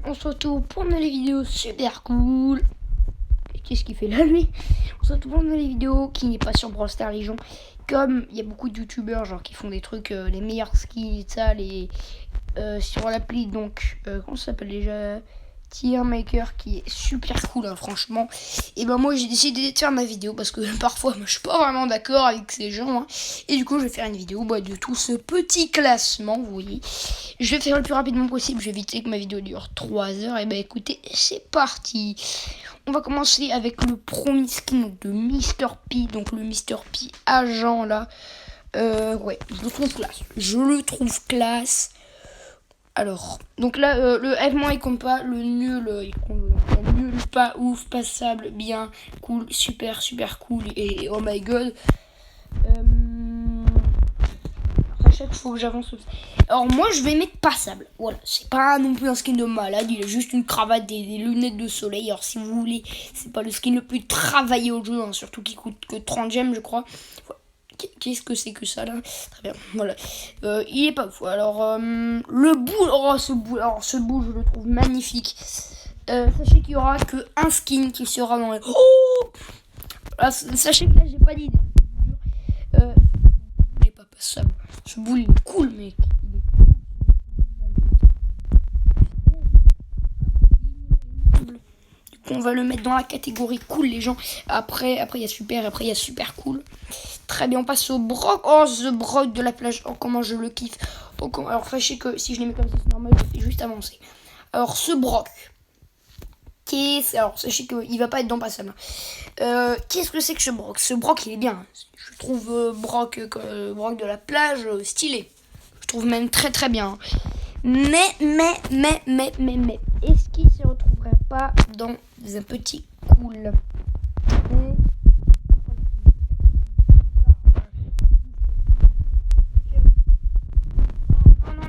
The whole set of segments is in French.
on se retrouve pour une nouvelle vidéo super cool. Qu'est-ce qu'il fait là lui? On se retrouve pour une nouvelle vidéo qui n'est pas sur Brawl Stars Légion. Comme il y a beaucoup de youtubeurs genre qui font des trucs, les meilleurs skins et ça, sur l'appli, donc comment ça s'appelle déjà, Tier Maker, qui est super cool hein, franchement. Et ben moi j'ai décidé de faire ma vidéo parce que parfois moi, je suis pas vraiment d'accord avec ces gens hein. Et du coup je vais faire une vidéo de tout ce petit classement, vous voyez. Je vais faire le plus rapidement possible, je vais éviter que ma vidéo dure 3 heures. Et ben écoutez, c'est parti. On va commencer avec le premier skin de Mr. P, donc le Mr. P agent là. Ouais, je le trouve classe. Je le trouve classe. Alors, donc là, le F- il compte pas, le nul, il compte nul, pas ouf, passable, bien, cool, super, super cool, et oh my god. À chaque fois que j'avance. Alors moi, je vais mettre passable. Voilà, c'est pas non plus un skin de malade, il a juste une cravate, des lunettes de soleil. Alors si vous voulez, c'est pas le skin le plus travaillé au jeu, hein, surtout qui coûte que 30 gemmes, je crois. Qu'est-ce que c'est que ça là? Très bien, voilà. Il est pas fou. Alors, le boule, ce boule, je le trouve magnifique. Sachez qu'il y aura que un skin qui sera dans les. Oh, voilà, sachez que là, j'ai pas d'idée. Il est pas passable. Ce boule, il est cool, mec. On va le mettre dans la catégorie cool, les gens. Après il y a super, après il y a super cool. Très bien, on passe au Brock. Oh, ce Brock de la plage. Oh, comment je le kiffe. Oh, alors, sachez que si je les mets comme ça, c'est normal, je fais juste avancer. Alors, ce Brock. Alors, sachez qu'il va pas être dans passable. Qu'est-ce que c'est que ce Brock? Ce Brock, il est bien. Je trouve Brock de la plage stylé. Je trouve même très très bien. Mais, est-ce qu'il se retrouverait pas dans un petit cool?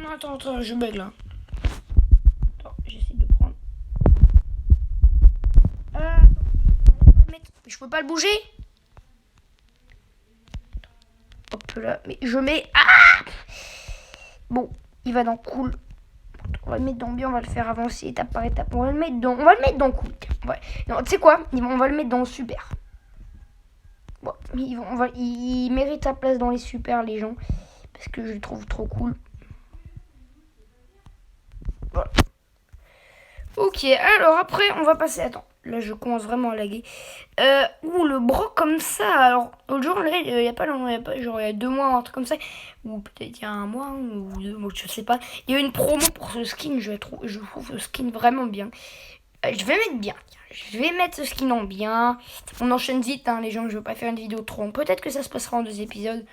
Non, attends, je bug là. Attends, j'essaie de prendre. Je peux pas le bouger? Hop là, mais je mets. Ah! Bon, il va dans cool. On va le mettre dans bien, on va le faire avancer étape par étape. On va le mettre dans cool. Ouais. Non, tu sais quoi? On va le mettre dans super. Bon, il mérite sa place dans les super, les gens. Parce que je le trouve trop cool. Voilà. Ok, alors après, on va passer. Attends, là je commence vraiment à laguer. Le Brock comme ça. Alors, l'autre jour, là, il y a pas longtemps, il y a 2 mois, un truc comme ça. Ou peut-être il y a 1 mois, ou 2 mois, je sais pas. Il y a eu une promo pour ce skin. Je trouve ce skin vraiment bien. Je vais mettre bien. Je vais mettre ce skin en bien. On enchaîne vite, hein, les gens. Je veux pas faire une vidéo trop longue. Peut-être que ça se passera en 2 épisodes.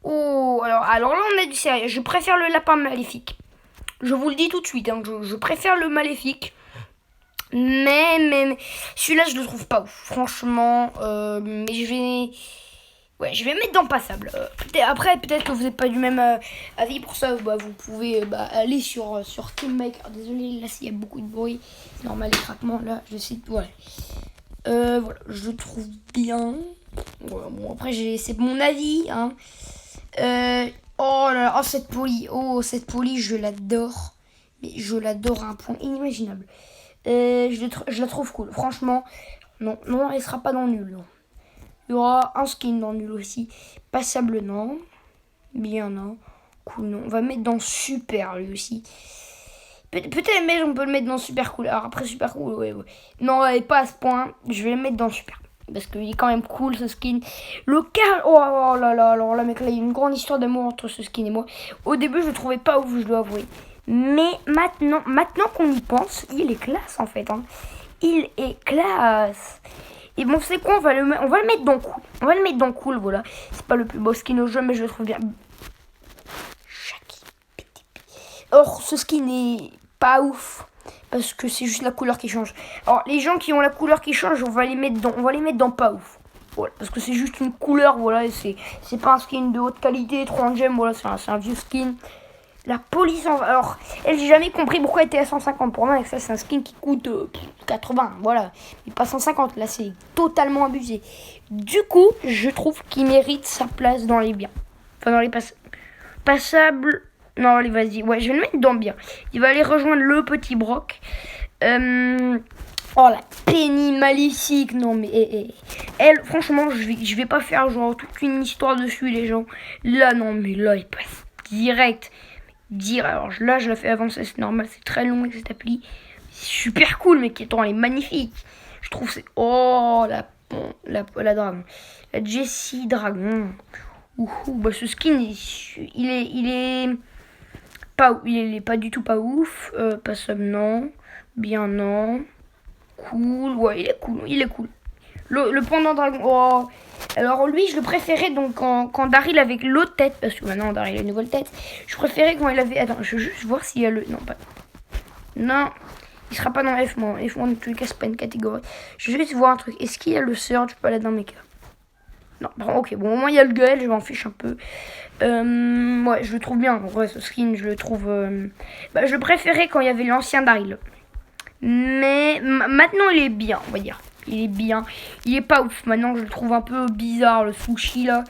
Oh, alors là, on a du sérieux. Je préfère le lapin maléfique. Je vous le dis tout de suite, hein, je préfère le maléfique. Mais celui-là, je le trouve pas ouf. Franchement, mais je vais mettre dans passable. Après, peut-être que vous n'êtes pas du même avis. Pour ça, vous pouvez aller sur Team Maker. Désolé, là, s'il y a beaucoup de bruit. C'est normal, les craquements, là, je sais. Voilà. Voilà, je le trouve bien. Voilà, bon, après, c'est mon avis, hein. Oh là là, cette poly, je l'adore. Mais je l'adore à un point inimaginable. Je la trouve cool. Franchement, non, elle sera pas dans nul. Non. Il y aura un skin dans nul aussi. Passable, non. Bien, non. Cool, non. On va mettre dans super, lui aussi. Peut-être, mais on peut le mettre dans super cool. Alors après, super cool, ouais. Non, elle est pas à ce point. Je vais le mettre dans super. Parce qu'il est quand même cool ce skin. Le car. Oh là là, alors là, mec, là, il y a une grande histoire d'amour entre ce skin et moi. Au début, je le trouvais pas ouf, je dois avouer. Mais maintenant qu'on y pense, il est classe en fait. Hein. Il est classe. Et bon, c'est quoi, on va le mettre dans cool. On va le mettre dans cool, voilà. C'est pas le plus beau skin au jeu, mais je le trouve bien. Or, ce skin est pas ouf. Parce que c'est juste la couleur qui change. Alors, les gens qui ont la couleur qui change, on va les mettre dans pas ouf. Voilà, parce que c'est juste une couleur, voilà. C'est pas un skin de haute qualité, 30 gemmes, voilà, c'est un vieux skin. La police alors, elle, j'ai jamais compris pourquoi elle était à 150 pour moi. Ça, c'est un skin qui coûte 80, voilà. Mais pas 150, là, c'est totalement abusé. Du coup, je trouve qu'il mérite sa place dans les biens. Enfin, dans les passables. Non, allez, vas-y. Ouais, je vais le mettre dans bien. Il va aller rejoindre le petit Brock. Oh, la Penny maléfique. Non, mais elle, franchement, je vais pas faire genre toute une histoire dessus, les gens. Là, non, mais là, il passe direct. Alors là, je la fais avancer, c'est normal. C'est très long avec cette appli. C'est super cool, mais attends, elle est magnifique. Je trouve c'est... Oh, la dragon. La Jessie Dragon. Bah ce skin, il est pas du tout pas ouf. Pas sub, non. Bien, non. Cool, ouais, il est cool. Le pendant dragon, oh. Alors lui, je le préférais donc quand Daryl avec l'autre tête, parce que maintenant Daryl a une nouvelle tête. Je préférais quand il avait... Attends, je veux juste voir s'il y a le... Non, pas... Non, il sera pas dans F-. F-, dans tous les cas, c'est pas une catégorie. Je veux juste voir un truc. Est-ce qu'il y a le Surge? Je peux aller dans mes cas. Non, bon, ok, bon, au moins il y a le Gueule, je m'en fiche un peu. Ouais, je le trouve bien. En vrai, ce skin, je le trouve... je le préférais quand il y avait l'ancien Daryl. Mais maintenant, il est bien, on va dire. Il est bien. Il est pas ouf. Maintenant, je le trouve un peu bizarre, le sushi, là.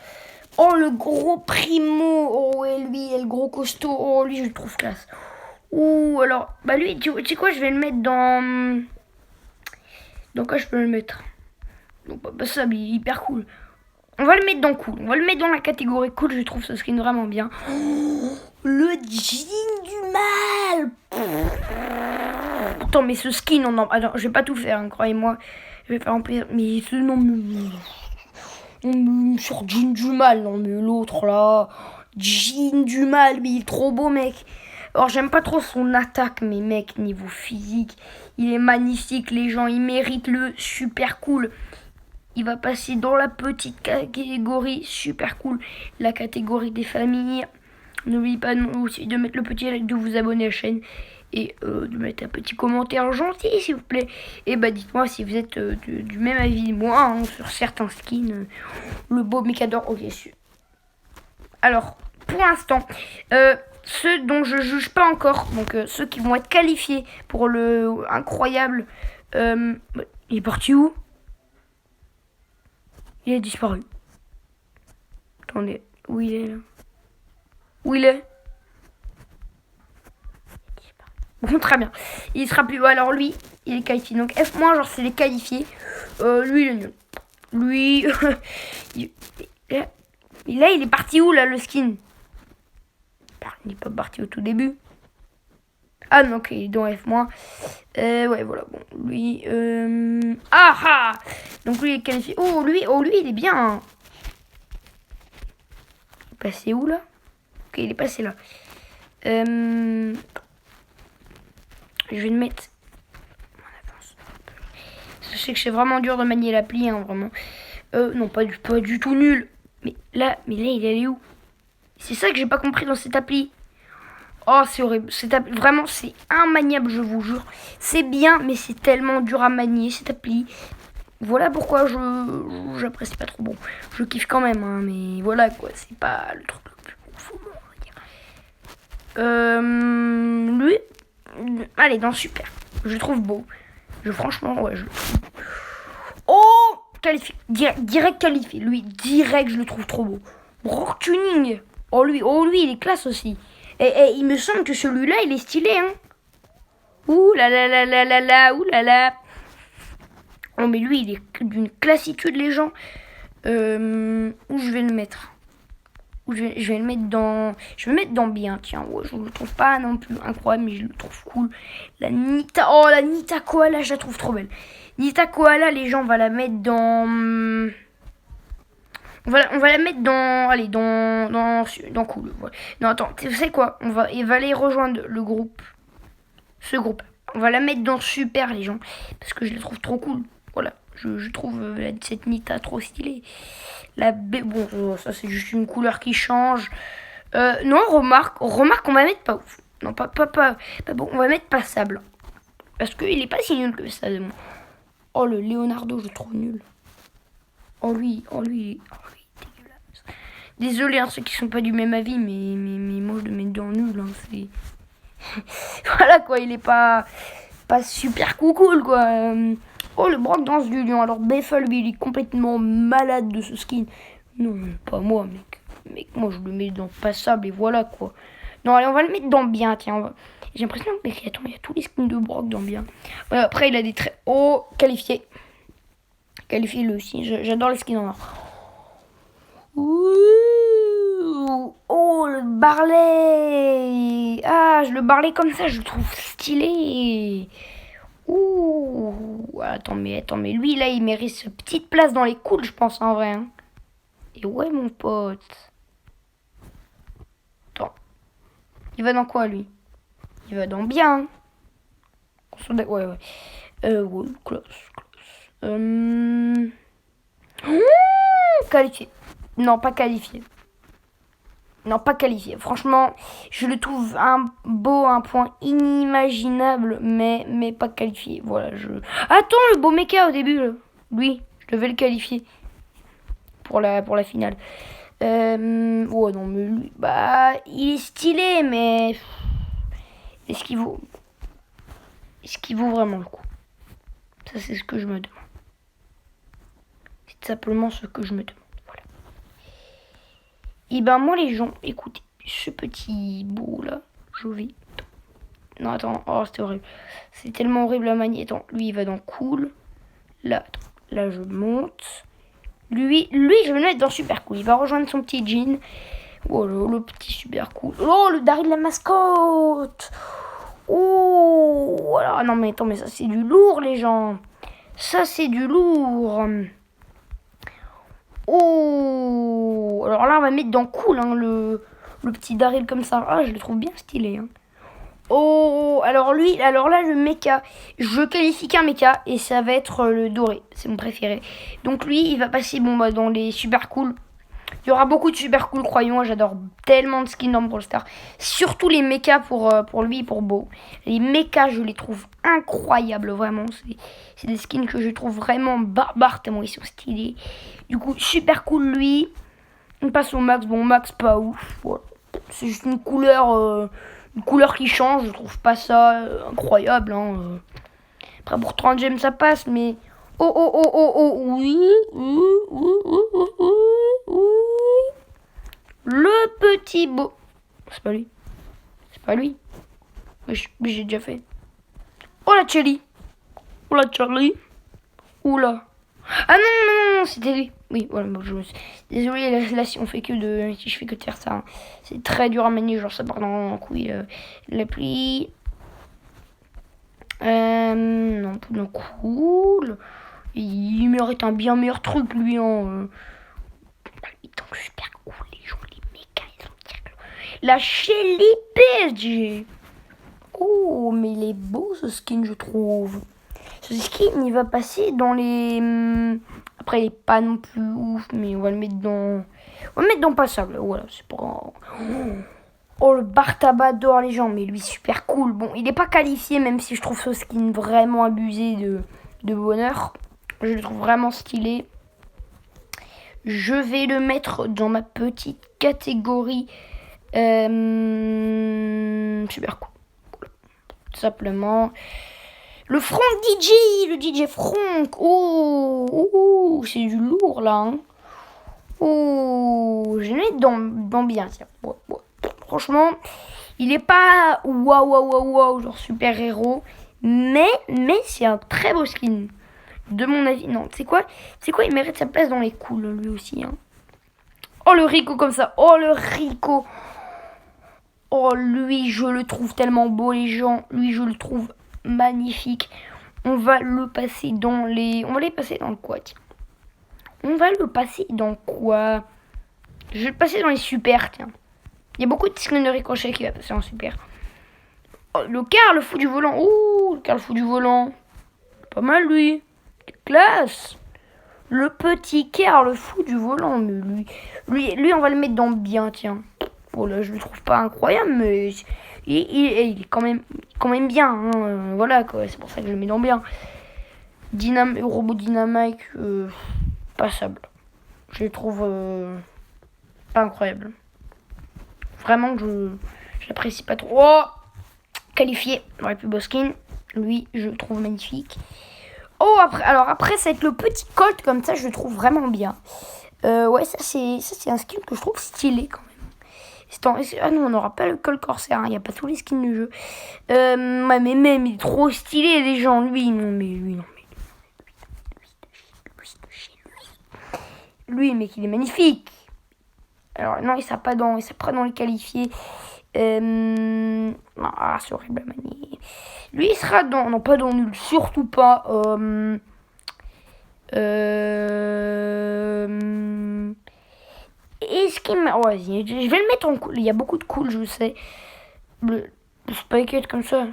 Oh, le gros primo. Oh, et lui, et le gros costaud. Oh, lui, je le trouve classe. Ouh, alors, bah lui, tu sais quoi, je vais le mettre dans... Dans quoi je peux le mettre? Donc, bah ça, il est hyper cool. On va le mettre dans cool. On va le mettre dans la catégorie cool. Je trouve ce skin vraiment bien. Oh, le jean du mal. Attends, mais ce skin, alors, je vais pas tout faire, hein, croyez-moi. Je vais faire en plaisir. Mais ce nom sur jean du mal. Non, mais l'autre là. Jean du mal. Mais il est trop beau, mec. Alors, j'aime pas trop son attaque, mais mec, niveau physique, il est magnifique. Les gens, ils méritent le super cool. Il va passer dans la petite catégorie super cool, la catégorie des familles. N'oubliez pas aussi de mettre le petit like, de vous abonner à la chaîne et de mettre un petit commentaire gentil s'il vous plaît. Et bah dites-moi si vous êtes du même avis que moi hein, sur certains skins. Le beau Mikador, ok. Alors, pour l'instant, ceux dont je juge pas encore, donc ceux qui vont être qualifiés pour le incroyable... il est parti où? Il a disparu. Attendez, où il est là? Où il est? Bon, très bien. Il sera plus... Alors lui, il est qualifié. Donc F-, genre c'est les qualifiés. Lui, il est nul. Lui... là, il est parti où, là, le skin? Il n'est pas parti au tout début. Ah non, ok, il est dans F-. Ouais, voilà, bon. Lui... Ah. Donc lui, il est qualifié. Oh, lui, il est bien. Hein. Il est passé où, là? Ok, il est passé là. Je vais le mettre... Je sais que c'est vraiment dur de manier l'appli, hein, vraiment. Non, pas du tout nul. Mais là, il est allé où? C'est ça que j'ai pas compris dans cette appli. Oh, c'est horrible. Vraiment, c'est immaniable, je vous jure. C'est bien, mais c'est tellement dur à manier, cette appli. Voilà pourquoi j'apprécie pas trop. Bon, je kiffe quand même, hein, mais voilà, quoi. C'est pas le truc le plus ouf au monde, on va dire. Lui, allez, dans super. Je le trouve beau. Franchement, ouais, je le trouve. Oh, qualifié. Direct qualifié. Lui, direct, je le trouve trop beau. Rock tuning. Oh, lui, il est classe aussi. Et il me semble que celui-là, il est stylé, hein. Ouh là là là là là là, ouh là là. Oh, mais lui, il est d'une classitude, les gens. Où je vais le mettre? Je vais le mettre dans... Je vais le mettre dans bien, tiens. Ouais, je ne le trouve pas non plus incroyable, mais je le trouve cool. La Nita... Oh, la Nita Koala, je la trouve trop belle. Nita Koala, les gens, on va la mettre dans... On va la mettre dans... Allez, dans cool. Voilà. Non, attends, tu sais quoi? Il va aller rejoindre le groupe. Ce groupe. On va la mettre dans super, les gens. Parce que je la trouve trop cool. Voilà. Je trouve cette Nita trop stylée. Bon, ça c'est juste une couleur qui change. Non, remarque, on va mettre pas ouf. Non, pas bon, on va mettre passable. Parce qu'il est pas si nul que ça de moi. Oh, le Leonardo, je le trouve nul. Oh, lui, dégueulasse. Désolé, hein, ceux qui sont pas du même avis, mais moi je le mets dans nul. Hein, c'est... voilà quoi, il est pas super cool quoi. Oh, le Brock danse du lion. Alors Beffa, lui, il est complètement malade de ce skin. Non, pas moi, mec. Moi, je le mets dans passable et voilà, quoi. Non, allez, on va le mettre dans bien, tiens. J'ai l'impression que attends, il y a tous les skins de Brock dans bien. Ouais, après, il a des traits. Oh, qualifié. Qualifié lui aussi. J'adore les skins en or. Ouh. Oh, le Barley. Ah, le Barley comme ça, je le trouve stylé. Ouh. Attends, mais lui, là, il mérite sa petite place dans les cools, je pense, en vrai. Hein. Et ouais, mon pote. Attends. Il va dans quoi, lui? Il va dans bien. Ouais, ouais. Ouais, close. Qualifié. Non, pas qualifié. Non, pas qualifié. Franchement, je le trouve un point inimaginable, mais pas qualifié. Voilà, Attends, le beau mecha au début, là. Lui, je devais le qualifier pour la finale. Ouais, non, mais lui, bah, il est stylé, mais est-ce qu'il vaut vraiment le coup? Ça, c'est ce que je me demande. C'est simplement ce que je me demande. Voilà. Et ben, moi, les gens, écoutez, ce petit bout là, Jovi. Non, attends, oh, c'était horrible. C'est tellement horrible à manier. Attends, lui, il va dans cool. Là, attends, là, je monte. Lui, je vais le mettre dans super cool. Il va rejoindre son petit jean. Oh, le petit super cool. Oh, le Daryl de la mascotte. Oh, voilà. Non, mais attends, mais ça, c'est du lourd, les gens. Ça, c'est du lourd. Oh, alors là, on va mettre dans cool, hein, le petit Daryl comme ça. Ah, je le trouve bien stylé. Hein. Oh, alors là, le mecha, je qualifie qu'un mecha et ça va être le doré. C'est mon préféré. Donc lui, il va passer dans les super cool. Il y aura beaucoup de super cool, croyons-moi. J'adore tellement de skins dans Brawl Stars. Surtout les mechas pour lui et pour Beau. Les mechas, je les trouve incroyables, vraiment. C'est des skins que je trouve vraiment barbares, tellement ils sont stylés. Du coup, super cool, lui. On passe au Max. Bon, Max, pas ouf. Voilà. C'est juste une couleur qui change. Je trouve pas ça incroyable. Hein. Après, pour 30 gemmes, ça passe, mais... Oh, oui. Le petit beau. C'est pas lui. C'est pas lui. Mais j'ai déjà fait. Oh la Charlie. Oh la Charlie. Oula. Ah non, c'était lui. Oui, voilà, bon, désolé, là, si je fais que de faire ça, hein. C'est très dur à manier, genre ça part dans un couille. L'appli. Non, cool. Il mérite un bien meilleur truc, lui, hein. Il est super cool, les gens, les mécas, ils sont terribles. La Shelly PSG. Oh, mais il est beau, ce skin, je trouve. Ce skin, il va passer dans les... Après, il est pas non plus ouf, mais on va le mettre dans... On va le mettre dans passable, voilà, c'est pour... Oh, le Bartabador, les gens, mais lui, super cool. Bon, il est pas qualifié, même si je trouve ce skin vraiment abusé de bonheur. Je le trouve vraiment stylé. Je vais le mettre dans ma petite catégorie super cool. Tout simplement. Le Franck DJ, le DJ Franck. Oh, c'est du lourd là. Hein. Oh, je vais le mettre dans bien, tiens. Ouais. Franchement, il est pas waouh, genre super héros. Mais c'est un très beau skin. De mon avis, non. C'est quoi, il mérite sa place dans les cools, lui aussi. Hein. Oh, le Rico comme ça. Oh, le Rico. Oh, lui, je le trouve tellement beau, les gens. Lui, je le trouve magnifique. On va le passer dans les... On va les passer dans quoi, tiens. On va le passer dans quoi? Je vais le passer dans les super, tiens. Il y a beaucoup de skins de ricochet qui va passer en super. Oh, le Carl, le fou du volant. Ouh, le Carl, le fou du volant. Pas mal, lui. Classe. Le petit Carl, le fou du volant. Mais lui, on va le mettre dans bien, tiens. Oh là, je le trouve pas incroyable, mais il est quand même bien. Hein. Voilà, quoi. C'est pour ça que je le mets dans bien. Robot Dynamite, passable. Je le trouve pas incroyable. Vraiment que je l'apprécie pas trop. Oh, qualifié dans les plus beaux skins. Lui, je le trouve magnifique. Oh, après, ça va être le petit Colt comme ça, je le trouve vraiment bien. Ouais, ça c'est un skin que je trouve stylé quand même. Ah non, on n'aura pas le col corsaire, il n'y a pas tous les skins du jeu. Ouais, mais même, il est trop stylé, les gens. Lui, non, mais lui, non, mais lui, mec, il est magnifique. Alors, non, il sera pas dans les qualifiés. Non, c'est horrible à manier. Lui, il sera dans... Non, pas dans nul, surtout pas. Est-ce qu'il m'a... Ouais, je vais le mettre en cool. Il y a beaucoup de cool, je sais. Le spike comme ça.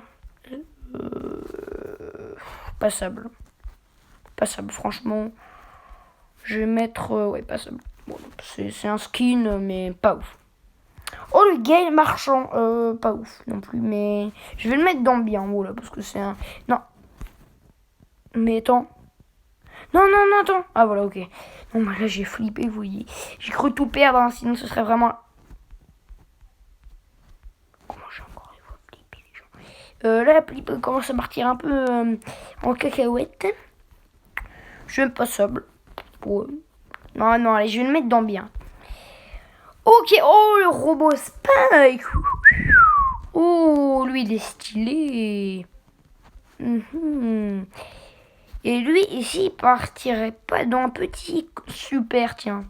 Passable. Passable, franchement. Je vais mettre... ouais, passable. Bon, c'est un skin, mais pas ouf. Oh, le gars marchand. Pas ouf non plus, mais... Je vais le mettre dans bien, voilà, parce que c'est un... Non. Mais attends. Non, non, non, attends. Ah, voilà, ok. Bon, bah là, j'ai flippé, vous voyez. J'ai cru tout perdre, hein, sinon ce serait vraiment... Comment j'ai encore flippé, les gens. Là, la flip commence à partir un peu en cacahuète. Je vais pas sable. Ouais. Non, non, allez, je vais le mettre dans bien. Ok, oh, le robot Spike. Oh, lui, il est stylé. Et lui, ici, il partirait pas dans un petit super, tiens.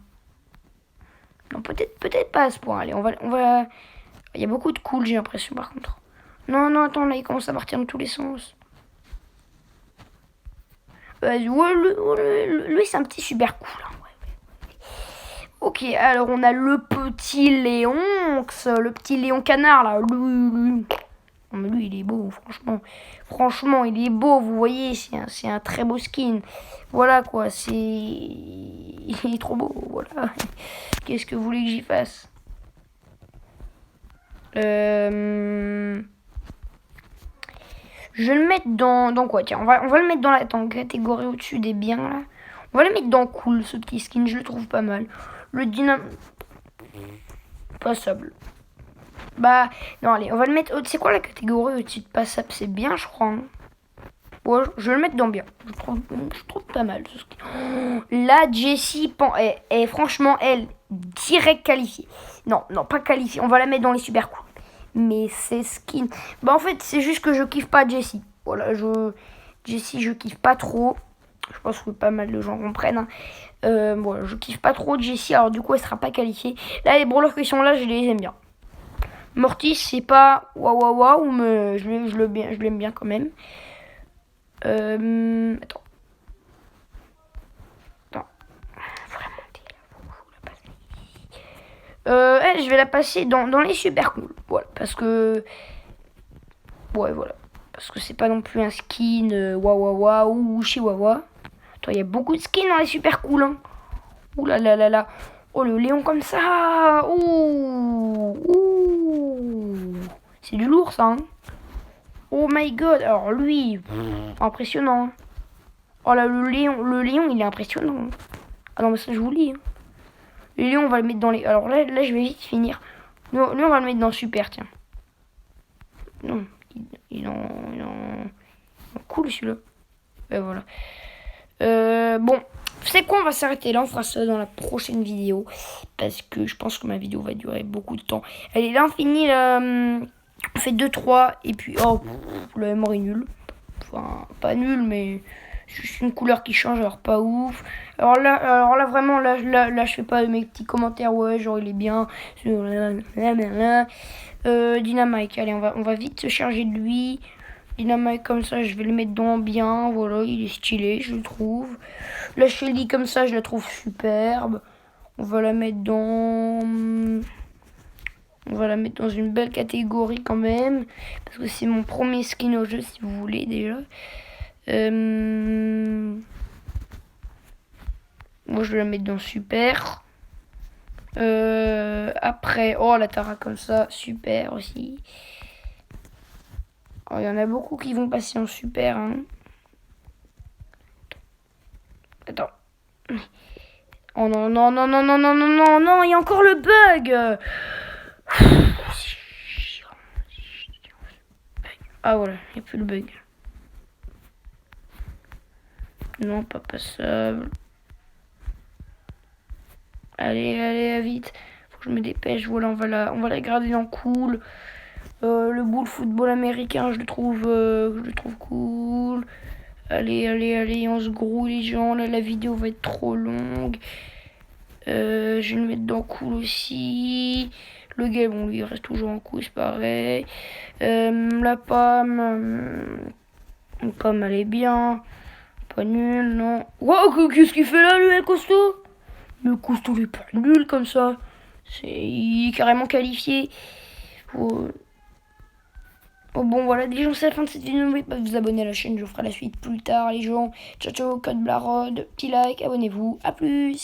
Non, peut-être pas à ce point. Allez, on va... Il y a beaucoup de cool, j'ai l'impression, par contre. Non, non, attends, là, il commence à partir dans tous les sens. Ouais, lui, c'est un petit super cool. Hein. Ok, alors on a le petit Léonx, le petit Léon Canard, là. Lui, il est beau, franchement. Franchement, il est beau, vous voyez, c'est un très beau skin. Voilà, quoi, il est trop beau, voilà. Qu'est-ce que vous voulez que j'y fasse? Je vais le mettre dans quoi? Tiens, on va le mettre dans la catégorie au-dessus des biens, là. On va le mettre dans cool, ce petit skin, je le trouve pas mal. Le dynam... Passable. Bah, non, allez, on va le mettre... C'est quoi la catégorie au-dessus de passable? C'est bien, je crois. Hein. Ouais, je vais le mettre dans bien. Je trouve pas mal, ce skin. Oh, là, Jessie, franchement, elle, direct qualifiée. Non, non, pas qualifiée. On va la mettre dans les super cool. Mais c'est skin. Bah, en fait, c'est juste que je kiffe pas Jessie. Voilà, Jessie, je kiffe pas trop. Je pense que pas mal de gens comprennent. Hein. Bon, je kiffe pas trop Jessie, alors du coup, elle sera pas qualifiée. Là, les brawlers qui sont là, je les aime bien. Mortis, c'est pas waouh waouh, mais je l'aime bien quand même. Attends. Je vais la passer dans les super cool. Voilà, parce que... Ouais, voilà. Parce que c'est pas non plus un skin waouh ou chihuahua. Attends, il y a beaucoup de skins dans les super cool. Hein. Ouh là là là là. Oh, le Léon comme ça. Ouh. Ouh. C'est du lourd, ça. Hein. Oh my god. Alors, lui, impressionnant. Oh là, le Léon, il est impressionnant. Ah non, mais ça, je vous lis. Hein. Le Léon, on va le mettre dans les... Alors là, je vais vite finir. Lui, on va le mettre dans super, tiens. Non, il en cool, celui-là. Et voilà. Bon, c'est quoi, on va s'arrêter là, on fera ça dans la prochaine vidéo, parce que je pense que ma vidéo va durer beaucoup de temps. Allez, là on finit, on fait 2-3, et puis, oh, le MR est nul. Enfin, pas nul, mais juste une couleur qui change, alors pas ouf. Alors là vraiment, là je fais pas mes petits commentaires, ouais, genre il est bien. Dynamite, allez, on va vite se charger de lui. Dynamite comme ça, je vais le mettre dans bien. Voilà, il est stylé, je le trouve. La Shelly comme ça, je la trouve superbe. On va la mettre dans... On va la mettre dans une belle catégorie quand même. Parce que c'est mon premier skin au jeu, si vous voulez déjà. Moi, je vais la mettre dans super. Après, oh, la Tara comme ça, super aussi. Oh, il y en a beaucoup qui vont passer en super. Hein. Attends. Oh non, non, non, non, non, non, non, non, non, il y a encore le bug. Ah voilà, il n'y a plus le bug. Non, pas passable. Allez, vite. Faut Je me dépêche. Voilà, on va la garder dans cool. Le boule football américain, je le trouve cool. Allez, on se grouille les gens. Là, la vidéo va être trop longue. Je vais le mettre dans cool aussi. Le gars, bon, lui, il reste toujours en cool, c'est pareil. La pomme, elle est bien. Pas nul, non. Wow, qu'est-ce qu'il fait là, le costaud? Le costaud, il est pas nul comme ça. Il est carrément qualifié. Oh. Oh, bon, voilà, les gens, c'est la fin de cette vidéo. N'oubliez pas de vous abonner à la chaîne, je ferai la suite plus tard, les gens. Ciao, ciao, code Blarod, petit like, abonnez-vous, à plus.